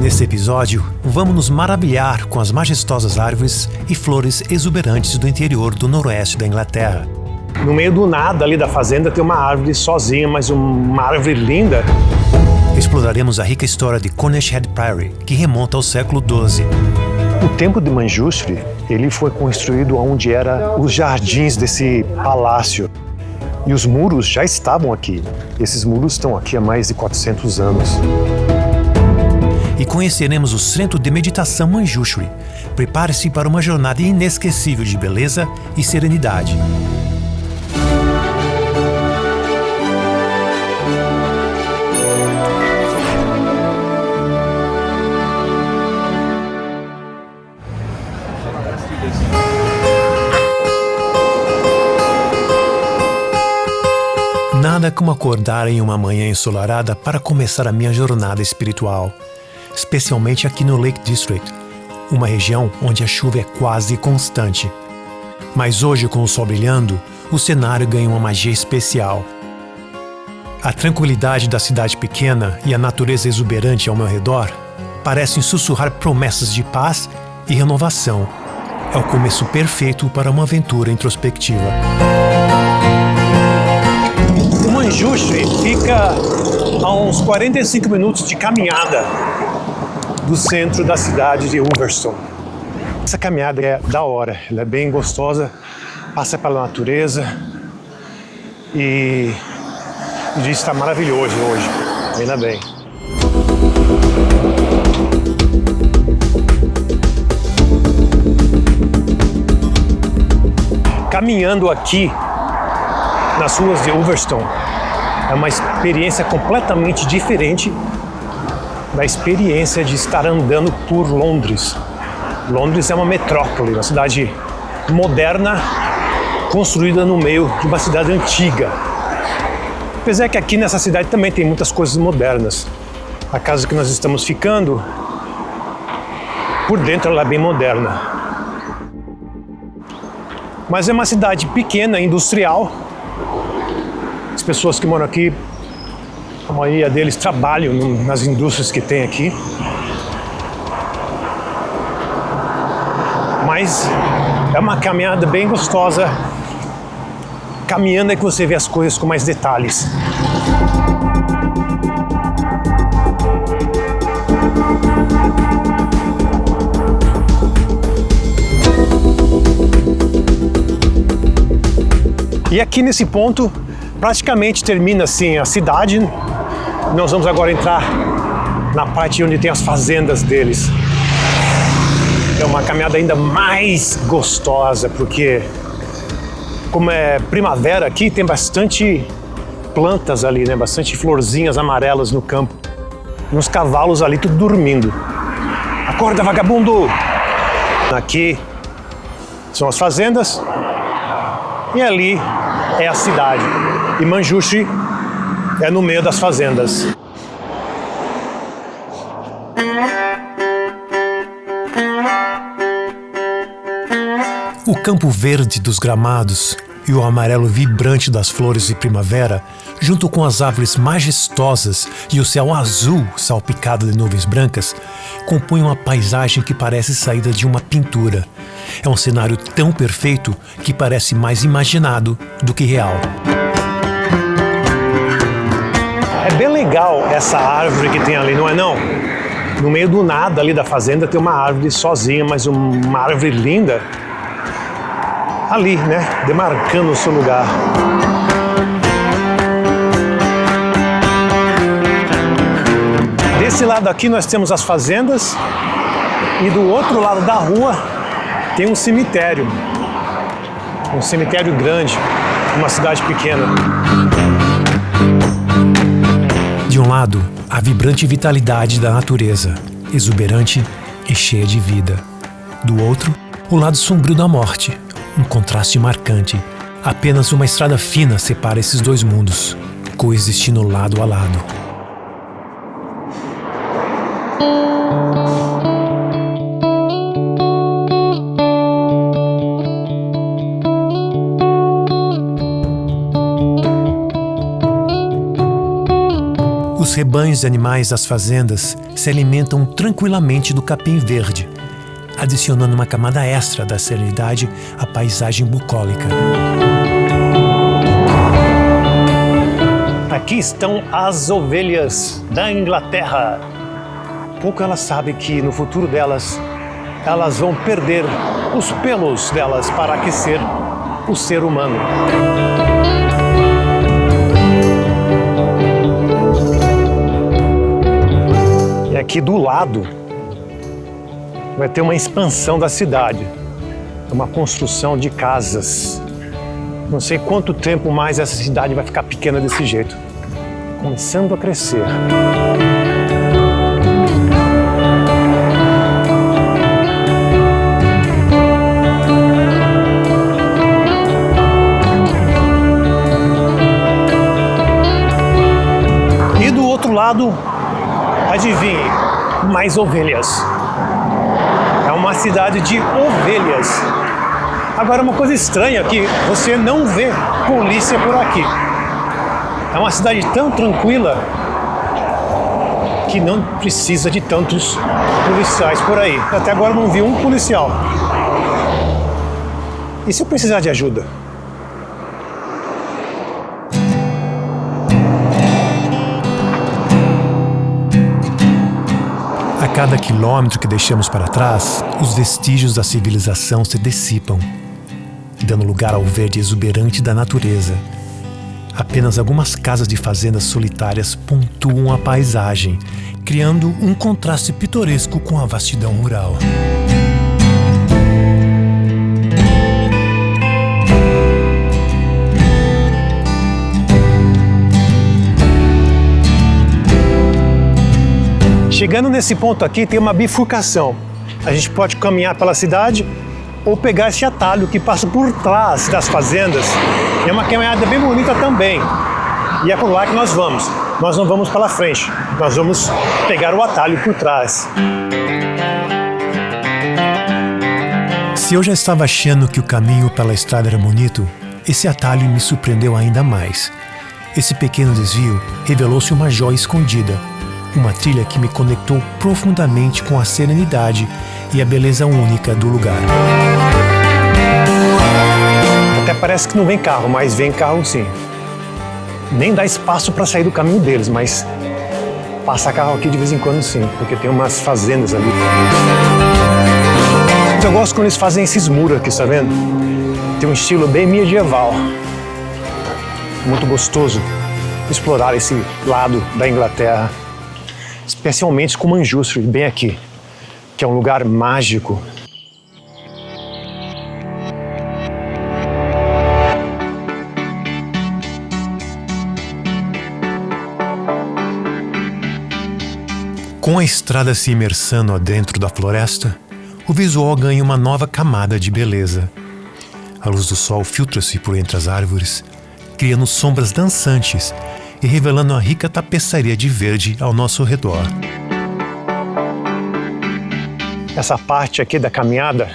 Nesse episódio, vamos nos maravilhar com as majestosas árvores e flores exuberantes do interior do noroeste da Inglaterra. No meio do nada ali da fazenda tem uma árvore sozinha, mas uma árvore linda. Exploraremos a rica história de Conishead Priory, que remonta ao século XII. O templo de Manjushri, ele foi construído onde eram os jardins desse palácio. E os muros já estavam aqui. Esses muros estão aqui há mais de 400 anos. E conheceremos o centro de meditação Manjushri. Prepare-se para uma jornada inesquecível de beleza e serenidade. Nada como acordar em uma manhã ensolarada para começar a minha jornada espiritual, especialmente aqui no Lake District, uma região onde a chuva é quase constante. Mas hoje, com o sol brilhando, o cenário ganha uma magia especial. A tranquilidade da cidade pequena e a natureza exuberante ao meu redor parecem sussurrar promessas de paz e renovação. É o começo perfeito para uma aventura introspectiva. Manjushri fica a uns 45 minutos de caminhada do centro da cidade de Ulverston. Essa caminhada é da hora, ela é bem gostosa, passa pela natureza e o dia está maravilhoso hoje, ainda bem. Caminhando aqui nas ruas de Ulverston é uma experiência completamente diferente da experiência de estar andando por Londres. Londres é uma metrópole, uma cidade moderna, construída no meio de uma cidade antiga. Apesar que aqui nessa cidade também tem muitas coisas modernas. A casa que nós estamos ficando, por dentro ela é bem moderna. Mas é uma cidade pequena, industrial. As pessoas que moram aqui, a maioria deles trabalham nas indústrias que tem aqui. Mas é uma caminhada bem gostosa. Caminhando é que você vê as coisas com mais detalhes. E aqui nesse ponto, praticamente termina assim a cidade. Nós vamos agora entrar na parte onde tem as fazendas deles. É uma caminhada ainda mais gostosa, porque como é primavera aqui, tem bastante plantas ali, né? Bastante florzinhas amarelas no campo. E uns cavalos ali tudo dormindo. Acorda, vagabundo! Aqui são as fazendas e ali é a cidade. E Manjushri é no meio das fazendas. O campo verde dos gramados e o amarelo vibrante das flores de primavera, junto com as árvores majestosas e o céu azul salpicado de nuvens brancas, compõem uma paisagem que parece saída de uma pintura. É um cenário tão perfeito que parece mais imaginado do que real. É bem legal essa árvore que tem ali, não é não? No meio do nada ali da fazenda tem uma árvore sozinha, mas uma árvore linda. Ali, né? Demarcando o seu lugar. Desse lado aqui nós temos as fazendas e do outro lado da rua tem um cemitério. Um cemitério grande, uma cidade pequena. De um lado, a vibrante vitalidade da natureza, exuberante e cheia de vida. Do outro, o lado sombrio da morte, um contraste marcante. Apenas uma estrada fina separa esses dois mundos, coexistindo lado a lado. Os rebanhos de animais das fazendas se alimentam tranquilamente do capim verde, adicionando uma camada extra da serenidade à paisagem bucólica. Aqui estão as ovelhas da Inglaterra. Pouco elas sabem que no futuro delas, elas vão perder os pelos delas para aquecer o ser humano. E aqui do lado vai ter uma expansão da cidade, uma construção de casas. Não sei quanto tempo mais essa cidade vai ficar pequena desse jeito, começando a crescer. E do outro lado, adivinhe, mais ovelhas. É uma cidade de ovelhas. Agora, uma coisa estranha é que você não vê polícia por aqui. É uma cidade tão tranquila que não precisa de tantos policiais por aí. Até agora não vi um policial. E se eu precisar de ajuda? A cada quilômetro que deixamos para trás, os vestígios da civilização se dissipam, dando lugar ao verde exuberante da natureza. Apenas algumas casas de fazendas solitárias pontuam a paisagem, criando um contraste pitoresco com a vastidão rural. Chegando nesse ponto aqui, tem uma bifurcação. A gente pode caminhar pela cidade ou pegar esse atalho que passa por trás das fazendas. É uma caminhada bem bonita também. E é por lá que nós vamos. Nós não vamos pela frente, nós vamos pegar o atalho por trás. Se eu já estava achando que o caminho pela estrada era bonito, esse atalho me surpreendeu ainda mais. Esse pequeno desvio revelou-se uma joia escondida. Uma trilha que me conectou profundamente com a serenidade e a beleza única do lugar. Até parece que não vem carro, mas vem carro sim. Nem dá espaço para sair do caminho deles, mas passa carro aqui de vez em quando sim, porque tem umas fazendas ali. Eu gosto quando eles fazem esses muros aqui, tá vendo? Tem um estilo bem medieval. Muito gostoso explorar esse lado da Inglaterra. Especialmente com Manchester, bem aqui, que é um lugar mágico. Com a estrada se imersando adentro da floresta, o visual ganha uma nova camada de beleza. A luz do sol filtra-se por entre as árvores, criando sombras dançantes e revelando uma rica tapeçaria de verde ao nosso redor. Essa parte aqui da caminhada,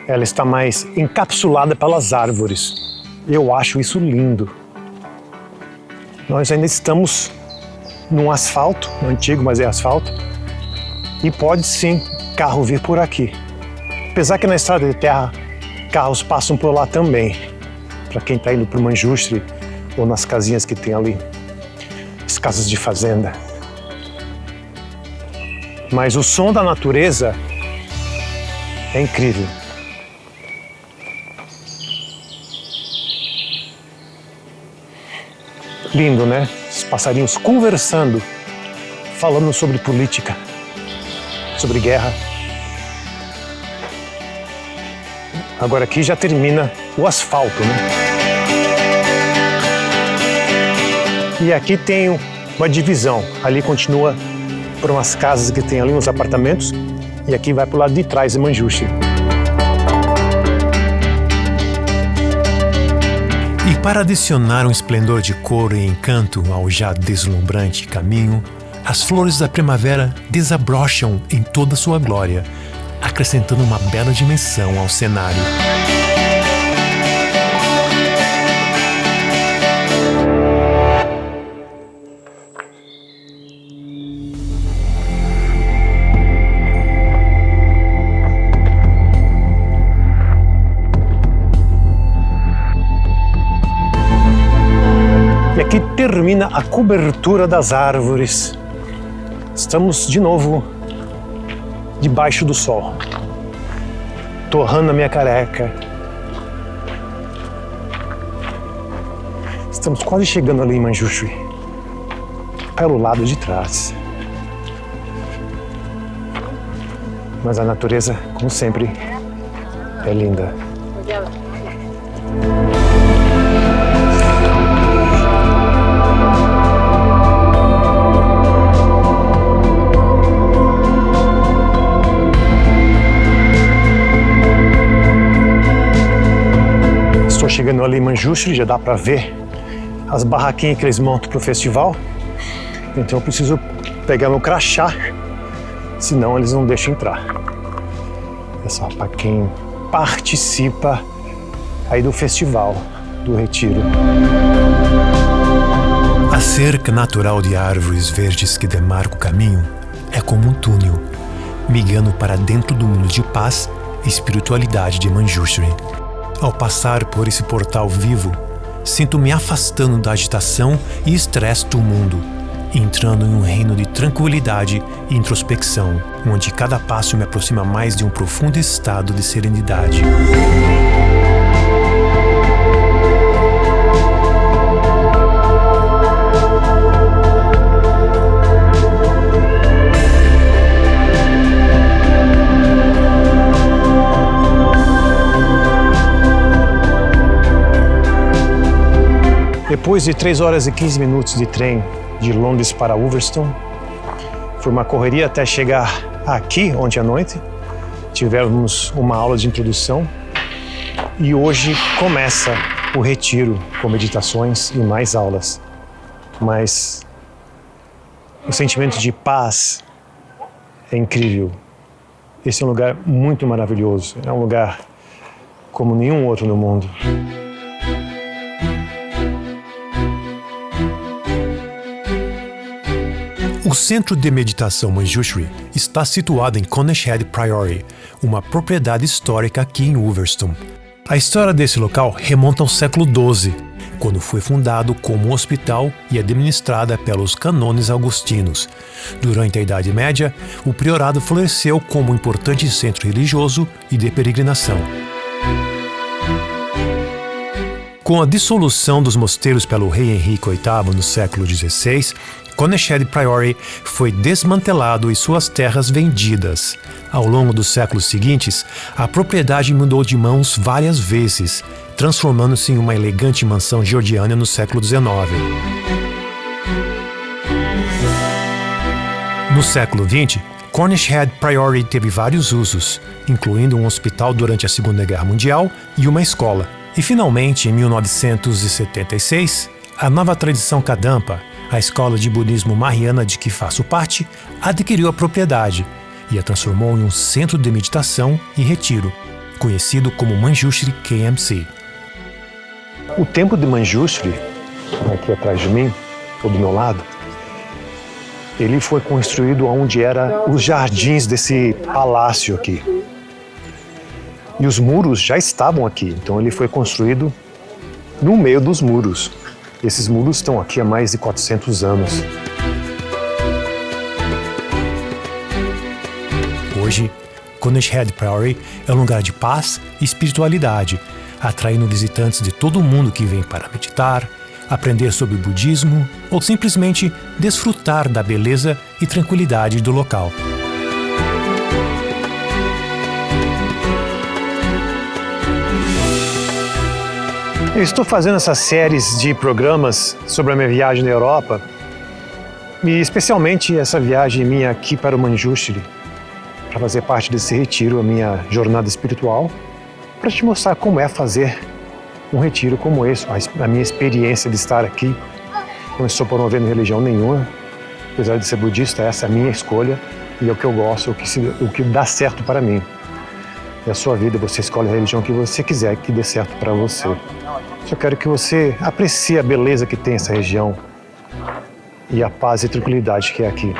ela está mais encapsulada pelas árvores. Eu acho isso lindo. Nós ainda estamos num asfalto, antigo, mas é asfalto, e pode sim carro vir por aqui. Apesar que na estrada de terra, carros passam por lá também, para quem está indo para o Manchester ou nas casinhas que tem ali. As casas de fazenda. Mas o som da natureza é incrível. Lindo, né? Os passarinhos conversando, falando sobre política, sobre guerra. Agora aqui já termina o asfalto, né? E aqui tem uma divisão. Ali continua por umas casas que tem ali, uns apartamentos. E aqui vai para o lado de trás de Manchester. E para adicionar um esplendor de cor e encanto ao já deslumbrante caminho, as flores da primavera desabrocham em toda sua glória, acrescentando uma bela dimensão ao cenário. ilumina a cobertura das árvores. Estamos de novo debaixo do sol, torrando a minha careca. Estamos quase chegando ali em Manjushri, pelo lado de trás. Mas a natureza, como sempre, é linda. Estou chegando ali em Manjushri, já dá para ver as barraquinhas que eles montam para o festival. Então eu preciso pegar meu crachá, senão eles não deixam entrar. É só para quem participa aí do festival, do retiro. A cerca natural de árvores verdes que demarca o caminho é como um túnel, me guiando para dentro do mundo de paz e espiritualidade de Manjushri. Ao passar por esse portal vivo, sinto me afastando da agitação e estresse do mundo, entrando em um reino de tranquilidade e introspecção, onde cada passo me aproxima mais de um profundo estado de serenidade. Depois de 3 horas e 15 minutos de trem de Londres para Wolverhampton, foi uma correria até chegar aqui ontem à noite. Tivemos uma aula de introdução e hoje começa o retiro com meditações e mais aulas. Mas o sentimento de paz é incrível. Esse é um lugar muito maravilhoso, é um lugar como nenhum outro no mundo. O Centro de Meditação Manjushri está situado em Conishead Priory, uma propriedade histórica aqui em Wolverhampton. A história desse local remonta ao século XII, quando foi fundado como um hospital e administrada pelos cânones agustinos. Durante a Idade Média, o priorado floresceu como um importante centro religioso e de peregrinação. Com a dissolução dos mosteiros pelo rei Henrique VIII no século XVI, Conishead Priory foi desmantelado e suas terras vendidas. Ao longo dos séculos seguintes, a propriedade mudou de mãos várias vezes, transformando-se em uma elegante mansão georgiana no século XIX. No século XX, Conishead Priory teve vários usos, incluindo um hospital durante a Segunda Guerra Mundial e uma escola. E finalmente, em 1976, a nova tradição Kadampa, a escola de budismo Mahayana de que faço parte, adquiriu a propriedade e a transformou em um centro de meditação e retiro, conhecido como Manjushri KMC. O templo de Manjushri, aqui atrás de mim, ou do meu lado, ele foi construído onde eram os jardins desse palácio aqui. E os muros já estavam aqui, então ele foi construído no meio dos muros. Esses muros estão aqui há mais de 400 anos. Hoje, Conishead Priory é um lugar de paz e espiritualidade, atraindo visitantes de todo o mundo que vem para meditar, aprender sobre budismo ou simplesmente desfrutar da beleza e tranquilidade do local. Eu estou fazendo essas séries de programas sobre a minha viagem na Europa e especialmente essa viagem minha aqui para o Manjushri, para fazer parte desse retiro, a minha jornada espiritual, para te mostrar como é fazer um retiro como esse, a minha experiência de estar aqui. Não estou promovendo religião nenhuma, apesar de ser budista, essa é a minha escolha e é o que eu gosto, o que dá certo para mim. É a sua vida, você escolhe a religião que você quiser que dê certo para você. Só quero que você aprecie a beleza que tem essa região e a paz e tranquilidade que é aqui.